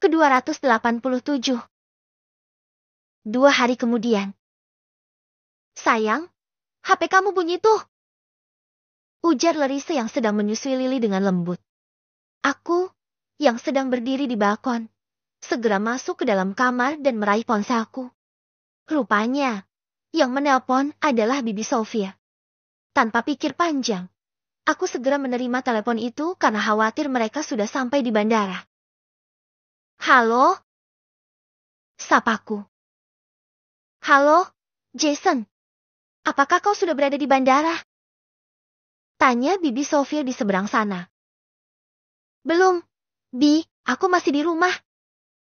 ke-287. 2 hari kemudian. Sayang, HP kamu bunyi tuh. Ujar Larissa yang sedang menyusui Lily dengan lembut. Aku, yang sedang berdiri di balkon, segera masuk ke dalam kamar dan meraih ponselku. Rupanya, yang menelpon adalah Bibi Sofia. Tanpa pikir panjang, aku segera menerima telepon itu karena khawatir mereka sudah sampai di bandara. Halo? Sapaku. Halo, Jason. Apakah kau sudah berada di bandara? Tanya Bibi Sofia di seberang sana. Belum, Bi, aku masih di rumah.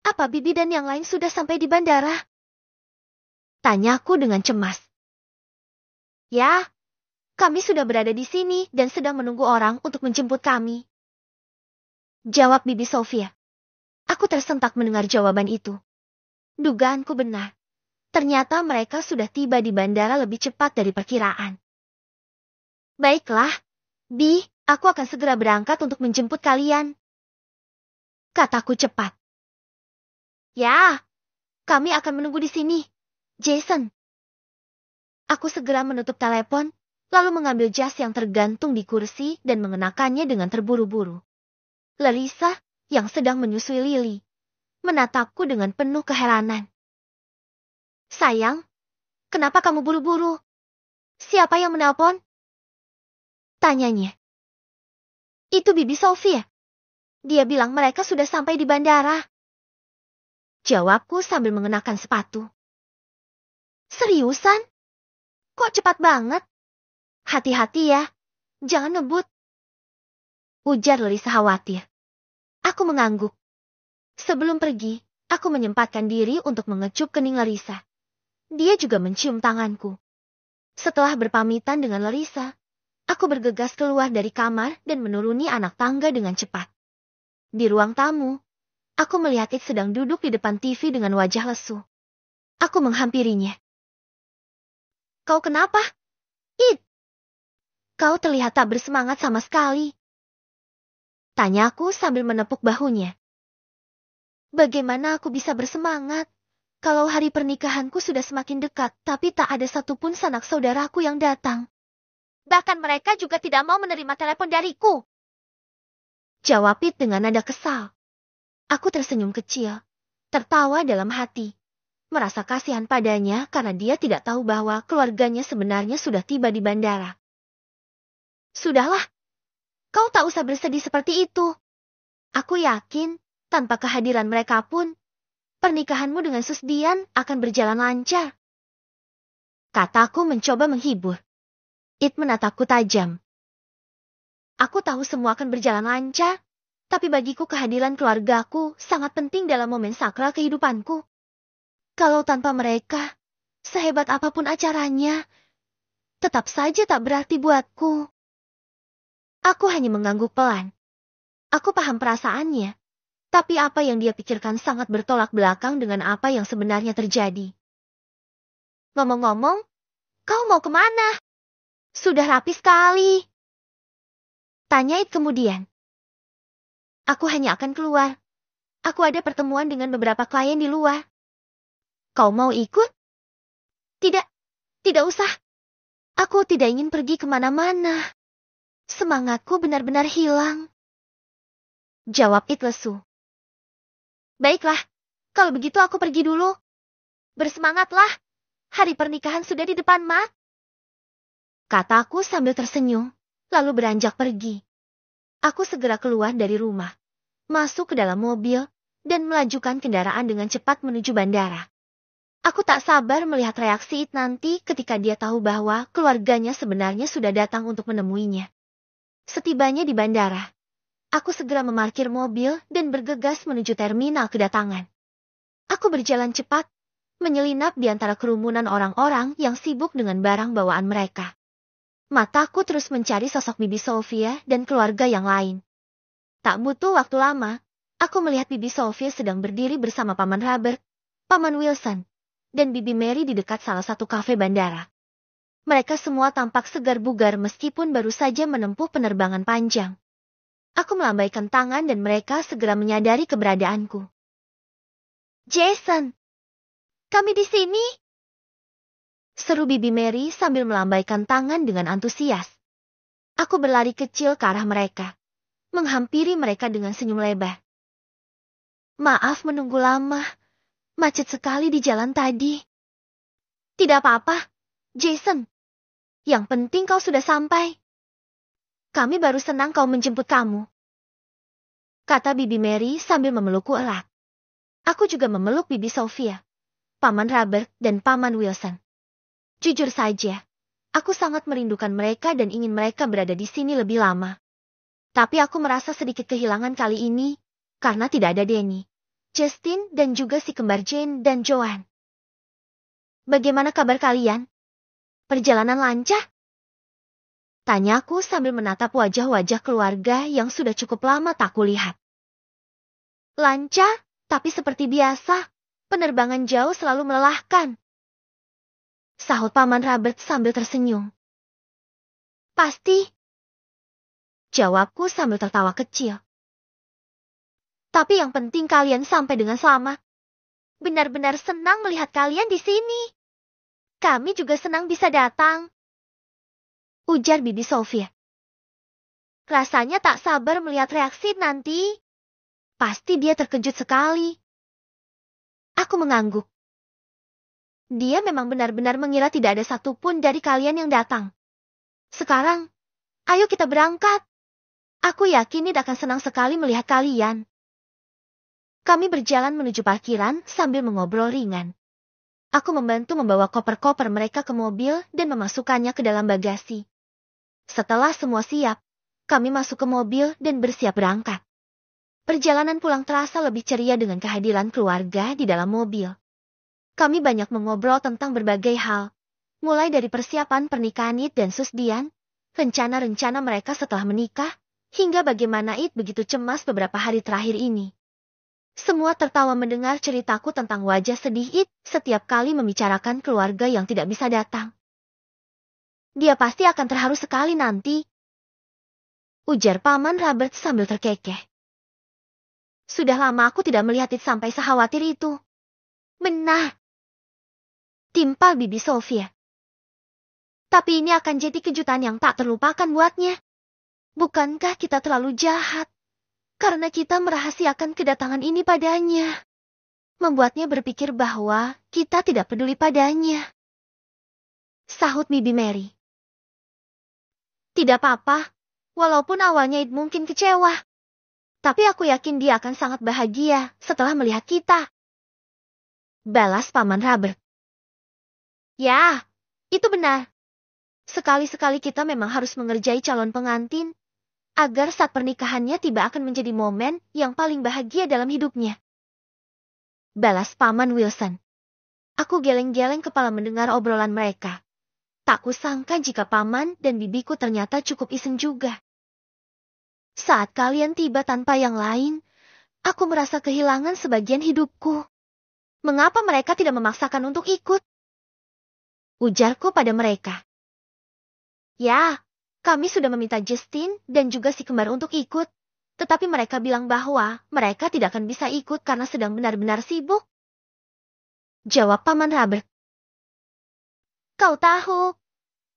Apa Bibi dan yang lain sudah sampai di bandara? Tanyaku dengan cemas. Ya, kami sudah berada di sini dan sedang menunggu orang untuk menjemput kami. Jawab Bibi Sofia. Aku tersentak mendengar jawaban itu. Dugaanku benar. Ternyata mereka sudah tiba di bandara lebih cepat dari perkiraan. Baiklah, Bi, aku akan segera berangkat untuk menjemput kalian. Kataku cepat. Ya, kami akan menunggu di sini, Jason. Aku segera menutup telepon, lalu mengambil jas yang tergantung di kursi dan mengenakannya dengan terburu-buru. Larissa, yang sedang menyusui Lily, menatapku dengan penuh keheranan. Sayang, kenapa kamu buru-buru? Siapa yang menelpon? Tanyanya. Itu Bibi Sofia. Dia bilang mereka sudah sampai di bandara. Jawabku sambil mengenakan sepatu. Seriusan? Kok cepat banget? Hati-hati ya, jangan ngebut. Ujar Larissa khawatir. Aku mengangguk. Sebelum pergi, aku menyempatkan diri untuk mengecup kening Larissa. Dia juga mencium tanganku. Setelah berpamitan dengan Larissa, aku bergegas keluar dari kamar dan menuruni anak tangga dengan cepat. Di ruang tamu, aku melihat It sedang duduk di depan TV dengan wajah lesu. Aku menghampirinya. Kau kenapa, It? Kau terlihat tak bersemangat sama sekali. Tanyaku sambil menepuk bahunya. Bagaimana aku bisa bersemangat kalau hari pernikahanku sudah semakin dekat tapi tak ada satupun sanak saudaraku yang datang? Bahkan mereka juga tidak mau menerima telepon dariku. Jawab It dengan nada kesal. Aku tersenyum kecil, tertawa dalam hati. Merasa kasihan padanya karena dia tidak tahu bahwa keluarganya sebenarnya sudah tiba di bandara. Sudahlah, kau tak usah bersedih seperti itu. Aku yakin, tanpa kehadiran mereka pun, pernikahanmu dengan Susdian akan berjalan lancar. Kataku mencoba menghibur. It menatapku tajam. Aku tahu semua akan berjalan lancar, tapi bagiku kehadiran keluargaku sangat penting dalam momen sakral kehidupanku. Kalau tanpa mereka, sehebat apapun acaranya, tetap saja tak berarti buatku. Aku hanya mengangguk pelan. Aku paham perasaannya, tapi apa yang dia pikirkan sangat bertolak belakang dengan apa yang sebenarnya terjadi. Ngomong-ngomong, kau mau kemana? Sudah rapi sekali. Tanya It kemudian. Aku hanya akan keluar. Aku ada pertemuan dengan beberapa klien di luar. Kau mau ikut? Tidak, tidak usah. Aku tidak ingin pergi kemana-mana. Semangatku benar-benar hilang. Jawab It lesu. Baiklah, kalau begitu aku pergi dulu. Bersemangatlah, hari pernikahan sudah di depan mata. Kataku sambil tersenyum, lalu beranjak pergi. Aku segera keluar dari rumah, masuk ke dalam mobil, dan melajukan kendaraan dengan cepat menuju bandara. Aku tak sabar melihat reaksi It nanti ketika dia tahu bahwa keluarganya sebenarnya sudah datang untuk menemuinya. Setibanya di bandara, aku segera memarkir mobil dan bergegas menuju terminal kedatangan. Aku berjalan cepat, menyelinap di antara kerumunan orang-orang yang sibuk dengan barang bawaan mereka. Mataku terus mencari sosok Bibi Sofia dan keluarga yang lain. Tak butuh waktu lama, aku melihat Bibi Sofia sedang berdiri bersama Paman Robert, Paman Wilson, dan Bibi Mary di dekat salah satu kafe bandara. Mereka semua tampak segar bugar meskipun baru saja menempuh penerbangan panjang. Aku melambaikan tangan dan mereka segera menyadari keberadaanku. Jason, kami di sini. Seru Bibi Mary sambil melambaikan tangan dengan antusias. Aku berlari kecil ke arah mereka, menghampiri mereka dengan senyum lebar. Maaf menunggu lama, macet sekali di jalan tadi. Tidak apa-apa, Jason. Yang penting kau sudah sampai. Kami baru senang kau menjemput kamu, kata Bibi Mary sambil memelukku erat. Aku juga memeluk Bibi Sophia, Paman Robert, dan Paman Wilson. Jujur saja, aku sangat merindukan mereka dan ingin mereka berada di sini lebih lama. Tapi aku merasa sedikit kehilangan kali ini, karena tidak ada Danny, Justin, dan juga si kembar Jane dan Joan. Bagaimana kabar kalian? Perjalanan lancar? Tanyaku sambil menatap wajah-wajah keluarga yang sudah cukup lama tak kulihat. Lancar, tapi seperti biasa, penerbangan jauh selalu melelahkan. Sahut Paman Robert sambil tersenyum. Pasti. Jawabku sambil tertawa kecil. Tapi yang penting kalian sampai dengan selamat. Benar-benar senang melihat kalian di sini. Kami juga senang bisa datang, ujar Bibi Sophia. Rasanya tak sabar melihat reaksi nanti. Pasti dia terkejut sekali. Aku mengangguk. Dia memang benar-benar mengira tidak ada satupun dari kalian yang datang. Sekarang, ayo kita berangkat. Aku yakin Nid akan senang sekali melihat kalian. Kami berjalan menuju parkiran sambil mengobrol ringan. Aku membantu membawa koper-koper mereka ke mobil dan memasukkannya ke dalam bagasi. Setelah semua siap, kami masuk ke mobil dan bersiap berangkat. Perjalanan pulang terasa lebih ceria dengan kehadiran keluarga di dalam mobil. Kami banyak mengobrol tentang berbagai hal, mulai dari persiapan pernikahan Id dan Susdian, rencana-rencana mereka setelah menikah, hingga bagaimana Id begitu cemas beberapa hari terakhir ini. Semua tertawa mendengar ceritaku tentang wajah sedih Id setiap kali membicarakan keluarga yang tidak bisa datang. Dia pasti akan terharu sekali nanti, ujar Paman Robert sambil terkekeh. Sudah lama aku tidak melihat Id sampai sekhawatir itu. Benar, timpal Bibi Sophia. Tapi ini akan jadi kejutan yang tak terlupakan buatnya. Bukankah kita terlalu jahat? Karena kita merahasiakan kedatangan ini padanya. Membuatnya berpikir bahwa kita tidak peduli padanya. Sahut Bibi Mary. Tidak apa-apa, walaupun awalnya Id mungkin kecewa. Tapi aku yakin dia akan sangat bahagia setelah melihat kita. Balas Paman Robert. Ya, itu benar. Sekali-sekali kita memang harus mengerjai calon pengantin, agar saat pernikahannya tiba akan menjadi momen yang paling bahagia dalam hidupnya. Balas Paman Wilson. Aku geleng-geleng kepala mendengar obrolan mereka. Tak kusangka jika Paman dan bibiku ternyata cukup iseng juga. Saat kalian tiba tanpa yang lain, aku merasa kehilangan sebagian hidupku. Mengapa mereka tidak memaksakan untuk ikut? Ujarku pada mereka. Ya, kami sudah meminta Justin dan juga si kembar untuk ikut, tetapi mereka bilang bahwa mereka tidak akan bisa ikut karena sedang benar-benar sibuk. Jawab Paman Robert. Kau tahu,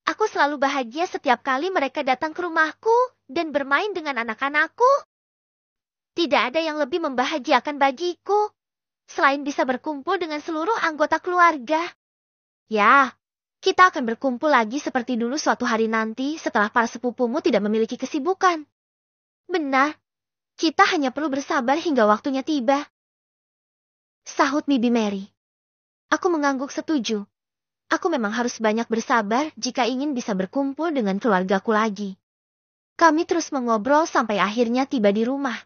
aku selalu bahagia setiap kali mereka datang ke rumahku dan bermain dengan anak-anakku. Tidak ada yang lebih membahagiakan bagiku, selain bisa berkumpul dengan seluruh anggota keluarga. Ya, kita akan berkumpul lagi seperti dulu suatu hari nanti setelah para sepupumu tidak memiliki kesibukan. Benar, kita hanya perlu bersabar hingga waktunya tiba. Sahut Bibi Mary. Aku mengangguk setuju. Aku memang harus banyak bersabar jika ingin bisa berkumpul dengan keluargaku lagi. Kami terus mengobrol sampai akhirnya tiba di rumah.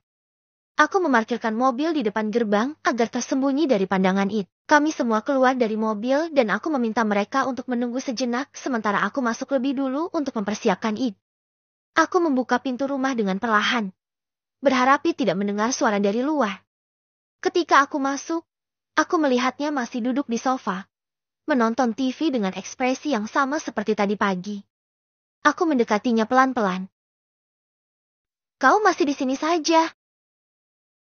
Aku memarkirkan mobil di depan gerbang agar tersembunyi dari pandangan Id. Kami semua keluar dari mobil dan aku meminta mereka untuk menunggu sejenak sementara aku masuk lebih dulu untuk mempersiapkan Id. Aku membuka pintu rumah dengan perlahan, berharap Id tidak mendengar suara dari luar. Ketika aku masuk, aku melihatnya masih duduk di sofa, menonton TV dengan ekspresi yang sama seperti tadi pagi. Aku mendekatinya pelan-pelan. Kau masih di sini saja?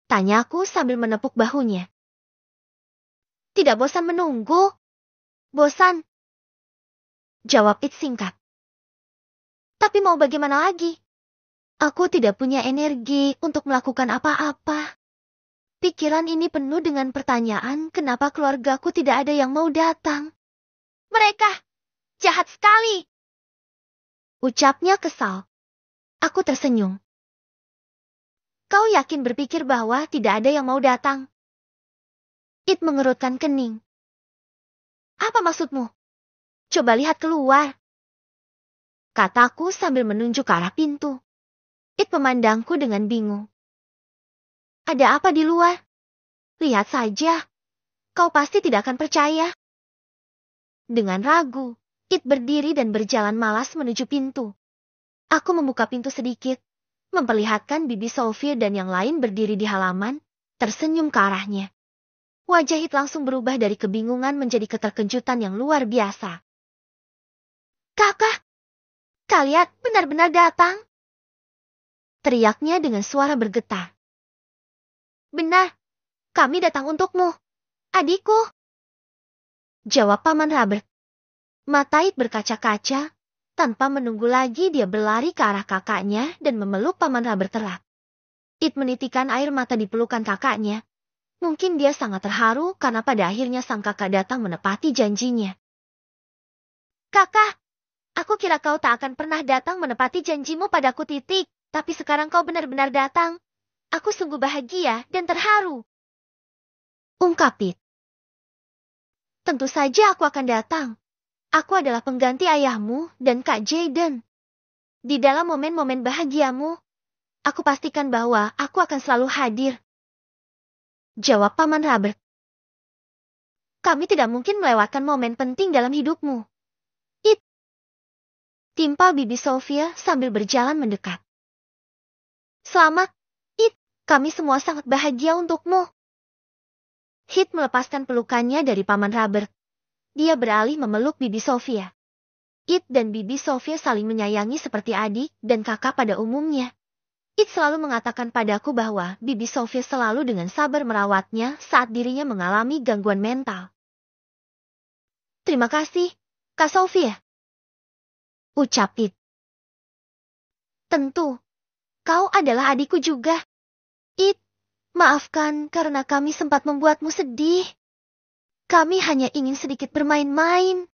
Tanyaku sambil menepuk bahunya. Tidak bosan menunggu? Bosan, jawab It singkat. Tapi mau bagaimana lagi? Aku tidak punya energi untuk melakukan apa-apa. Pikiran ini penuh dengan pertanyaan kenapa keluargaku tidak ada yang mau datang. Mereka jahat sekali, ucapnya kesal. Aku tersenyum. Kau yakin berpikir bahwa tidak ada yang mau datang? It mengerutkan kening. Apa maksudmu? Coba lihat keluar, kataku sambil menunjuk ke arah pintu. It memandangku dengan bingung. Ada apa di luar? Lihat saja. Kau pasti tidak akan percaya. Dengan ragu, It berdiri dan berjalan malas menuju pintu. Aku membuka pintu sedikit, memperlihatkan Bibi Sophia dan yang lain berdiri di halaman, tersenyum ke arahnya. Wajah It langsung berubah dari kebingungan menjadi keterkejutan yang luar biasa. Kakak, kalian benar-benar datang? Teriaknya dengan suara bergetar. Benar, kami datang untukmu, adikku, jawab Paman Robert. Mata It berkaca-kaca, tanpa menunggu lagi dia berlari ke arah kakaknya dan memeluk Paman Robert erat. It menitikan air mata di pelukan kakaknya. Mungkin dia sangat terharu karena pada akhirnya sang kakak datang menepati janjinya. Kakak, aku kira kau tak akan pernah datang menepati janjimu padaku titik, tapi sekarang kau benar-benar datang. Aku sungguh bahagia dan terharu, ungkap It. Tentu saja aku akan datang. Aku adalah pengganti ayahmu dan Kak Jaden. Di dalam momen-momen bahagiamu, aku pastikan bahwa aku akan selalu hadir, jawab Paman Robert. Kami tidak mungkin melewatkan momen penting dalam hidupmu, It, timpal Bibi Sophia sambil berjalan mendekat. Selamat, It, kami semua sangat bahagia untukmu. It melepaskan pelukannya dari Paman Robert. Dia beralih memeluk Bibi Sophia. It dan Bibi Sophia saling menyayangi seperti adik dan kakak pada umumnya. It selalu mengatakan padaku bahwa Bibi Sophia selalu dengan sabar merawatnya saat dirinya mengalami gangguan mental. Terima kasih, Kak Sophia, ucap It. Tentu, kau adalah adikku juga. It, maafkan karena kami sempat membuatmu sedih. Kami hanya ingin sedikit bermain-main,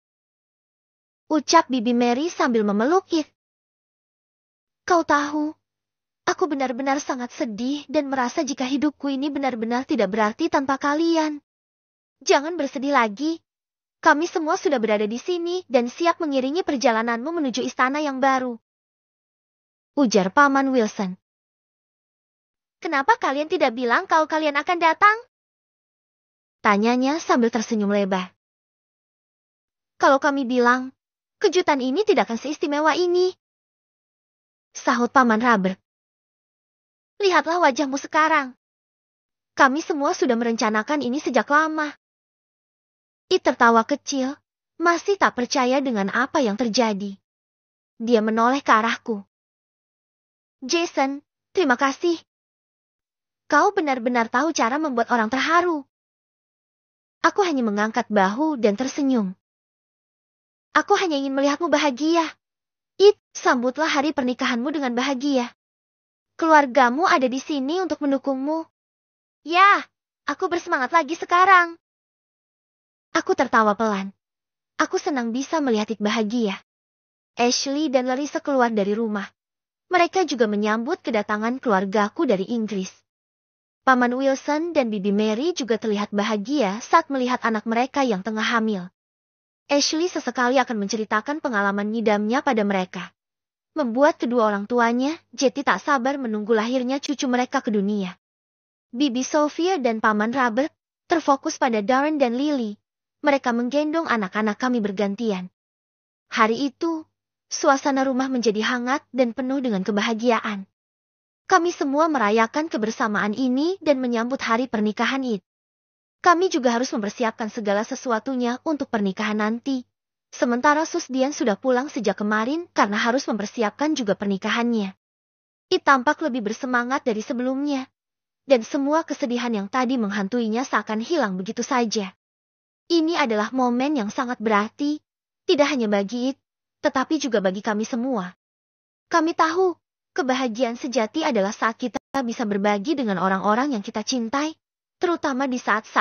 ucap Bibi Mary sambil memeluk It. Kau tahu, aku benar-benar sangat sedih dan merasa jika hidupku ini benar-benar tidak berarti tanpa kalian. Jangan bersedih lagi. Kami semua sudah berada di sini dan siap mengiringi perjalananmu menuju istana yang baru, ujar Paman Wilson. Kenapa kalian tidak bilang kalau kalian akan datang? Tanyanya sambil tersenyum lebar. Kalau kami bilang, kejutan ini tidak akan seistimewa ini, sahut Paman Robert. Lihatlah wajahmu sekarang. Kami semua sudah merencanakan ini sejak lama. It tertawa kecil, masih tak percaya dengan apa yang terjadi. Dia menoleh ke arahku. Jason, terima kasih. Kau benar-benar tahu cara membuat orang terharu. Aku hanya mengangkat bahu dan tersenyum. Aku hanya ingin melihatmu bahagia. It, sambutlah hari pernikahanmu dengan bahagia. Keluargamu ada di sini untuk mendukungmu. Ya, aku bersemangat lagi sekarang. Aku tertawa pelan. Aku senang bisa melihat It bahagia. Ashley dan Larissa keluar dari rumah. Mereka juga menyambut kedatangan keluargaku dari Inggris. Paman Wilson dan Bibi Mary juga terlihat bahagia saat melihat anak mereka yang tengah hamil. Ashley sesekali akan menceritakan pengalaman ngidamnya pada mereka. Membuat kedua orang tuanya, Jetty tak sabar menunggu lahirnya cucu mereka ke dunia. Bibi Sophia dan Paman Robert terfokus pada Darren dan Lily. Mereka menggendong anak-anak kami bergantian. Hari itu, suasana rumah menjadi hangat dan penuh dengan kebahagiaan. Kami semua merayakan kebersamaan ini dan menyambut hari pernikahan It. Kami juga harus mempersiapkan segala sesuatunya untuk pernikahan nanti. Sementara Susdian sudah pulang sejak kemarin karena harus mempersiapkan juga pernikahannya. It tampak lebih bersemangat dari sebelumnya. Dan semua kesedihan yang tadi menghantuinya seakan hilang begitu saja. Ini adalah momen yang sangat berarti, tidak hanya bagi It, tetapi juga bagi kami semua. Kami tahu, kebahagiaan sejati adalah saat kita bisa berbagi dengan orang-orang yang kita cintai, terutama di saat-saat